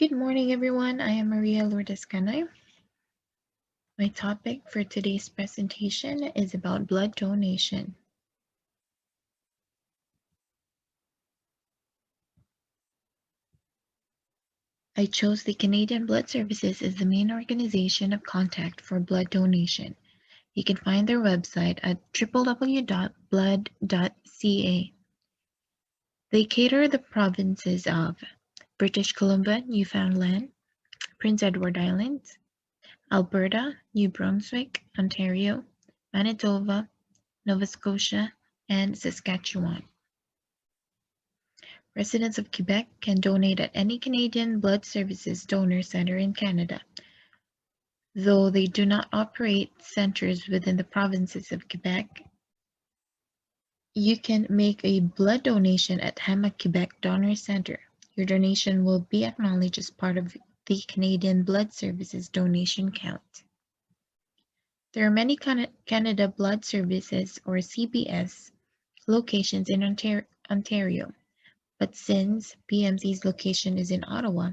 Good morning, everyone. I am Maria Lourdes Canay. My topic for today's presentation is about blood donation. I chose the Canadian Blood Services as the main organization of contact for blood donation. You can find their website at www.blood.ca. They cater the provinces of British Columbia, Newfoundland, Prince Edward Islands, Alberta, New Brunswick, Ontario, Manitoba, Nova Scotia, and Saskatchewan. Residents of Quebec can donate at any Canadian Blood Services donor center in Canada, though they do not operate centers within the provinces of Quebec. You can make a blood donation at Hama Quebec Donor Center. Your donation will be acknowledged as part of the Canadian Blood Services donation count. There are many Canada Blood Services, or CBS, locations in Ontario, but since BMC's location is in Ottawa,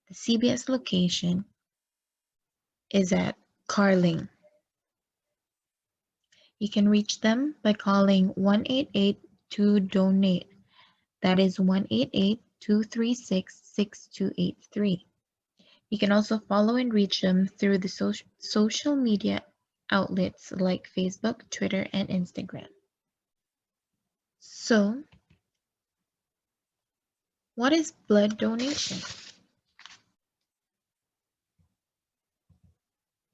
the CBS location is at Carling. You can reach them by calling 1-888-2-DONATE. That is 1-888-236-6283. You can also follow and reach them through the social media outlets like Facebook, Twitter, and Instagram. So, what is blood donation?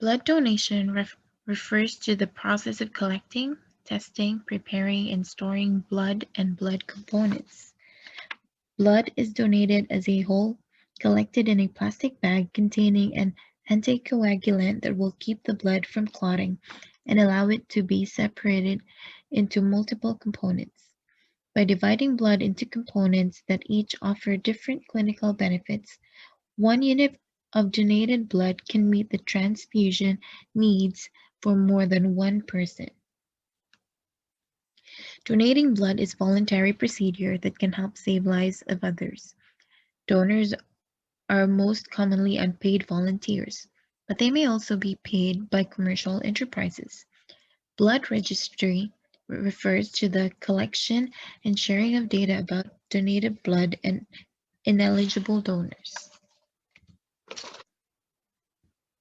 Blood donation refers to the process of collecting, testing, preparing, and storing blood and blood components. Blood is donated as a whole, collected in a plastic bag containing an anticoagulant that will keep the blood from clotting and allow it to be separated into multiple components. By dividing blood into components that each offer different clinical benefits, 1 unit of donated blood can meet the transfusion needs for more than one person. Donating blood is a voluntary procedure that can help save lives of others. Donors are most commonly unpaid volunteers, but they may also be paid by commercial enterprises. Blood registry refers to the collection and sharing of data about donated blood and ineligible donors.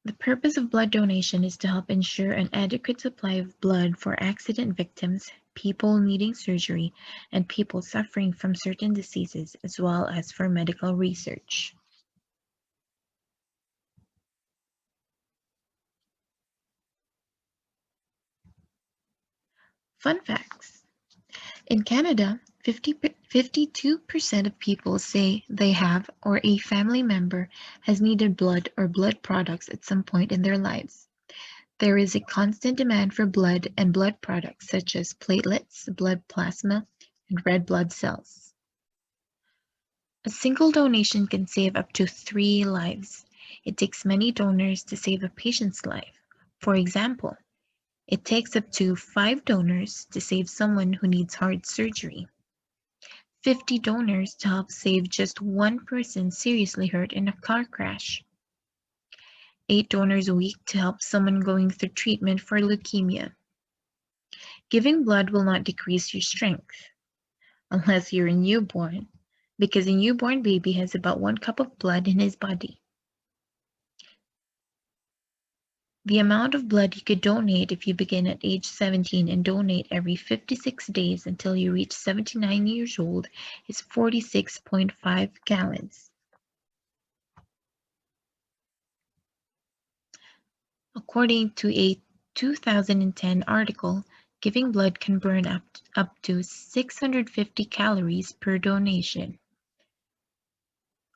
The purpose of blood donation is to help ensure an adequate supply of blood for accident victims, people needing surgery, and people suffering from certain diseases, as well as for medical research. Fun facts. In Canada, 52% of people say they have or a family member has needed blood or blood products at some point in their lives. There is a constant demand for blood and blood products such as platelets, blood plasma, and red blood cells. A single donation can save up to 3 lives. It takes many donors to save a patient's life. For example, it takes up to 5 donors to save someone who needs heart surgery, 50 donors to help save just one person seriously hurt in a car crash, 8 donors a week to help someone going through treatment for leukemia. Giving blood will not decrease your strength, unless you're a newborn, because a newborn baby has about 1 cup of blood in his body. The amount of blood you could donate if you begin at age 17 and donate every 56 days until you reach 79 years old is 46.5 gallons. According to a 2010 article, giving blood can burn up to 650 calories per donation.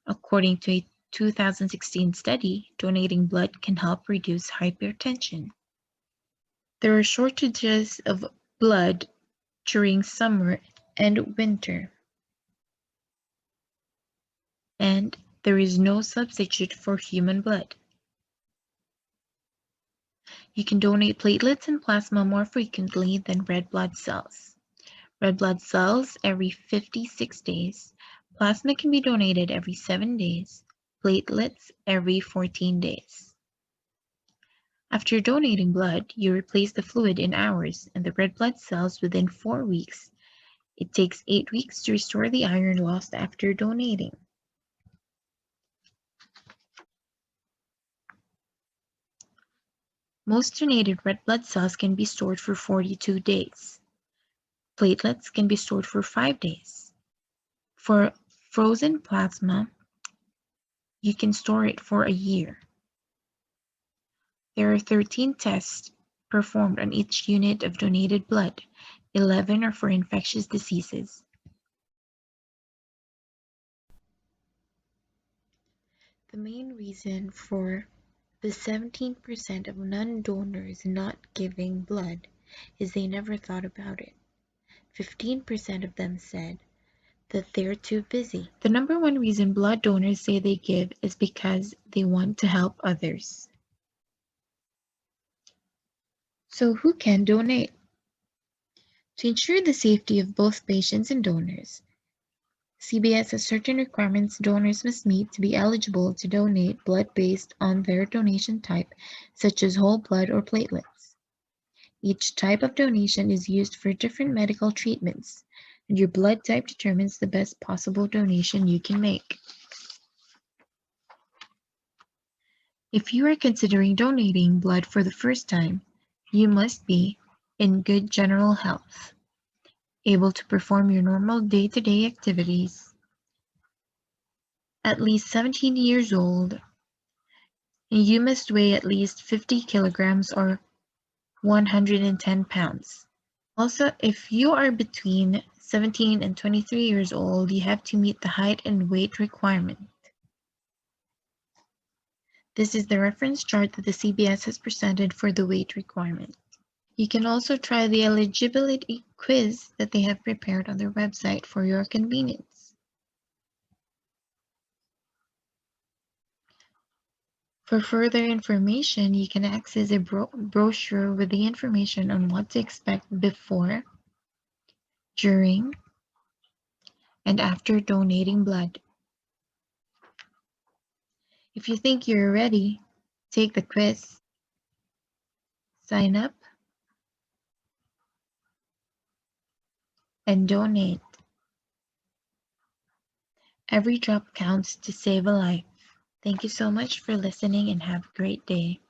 According to a 2016 study, donating blood can help reduce hypertension. There are shortages of blood during summer and winter, and there is no substitute for human blood. You can donate platelets and plasma more frequently than red blood cells. Red blood cells every 56 days. Plasma can be donated every 7 days. platelets every 14 days. After donating blood, you replace the fluid in hours and the red blood cells within 4 weeks. It takes 8 weeks to restore the iron lost after donating. Most donated red blood cells can be stored for 42 days. Platelets can be stored for 5 days. For frozen plasma, you can store it for a year. There are 13 tests performed on each unit of donated blood. 11 are for infectious diseases. The main reason for the 17% of non-donors not giving blood is they never thought about it. 15% of them said that they're too busy. The number one reason blood donors say they give is because they want to help others. So who can donate? To ensure the safety of both patients and donors, CBS has certain requirements donors must meet to be eligible to donate blood based on their donation type, such as whole blood or platelets. Each type of donation is used for different medical treatments, and your blood type determines the best possible donation you can make. If you are considering donating blood for the first time, you must be in good general health, able to perform your normal day-to-day activities, at least 17 years old, and you must weigh at least 50 kilograms or 110 pounds. Also, if you are between 17 and 23 years old, you have to meet the height and weight requirement. This is the reference chart that the CBS has presented for the weight requirement. You can also try the eligibility quiz that they have prepared on their website for your convenience. For further information, you can access a brochure with the information on what to expect before, during, and after donating blood. If you think you're ready, take the quiz, sign up, and donate. Every drop counts to save a life. Thank you so much for listening and have a great day.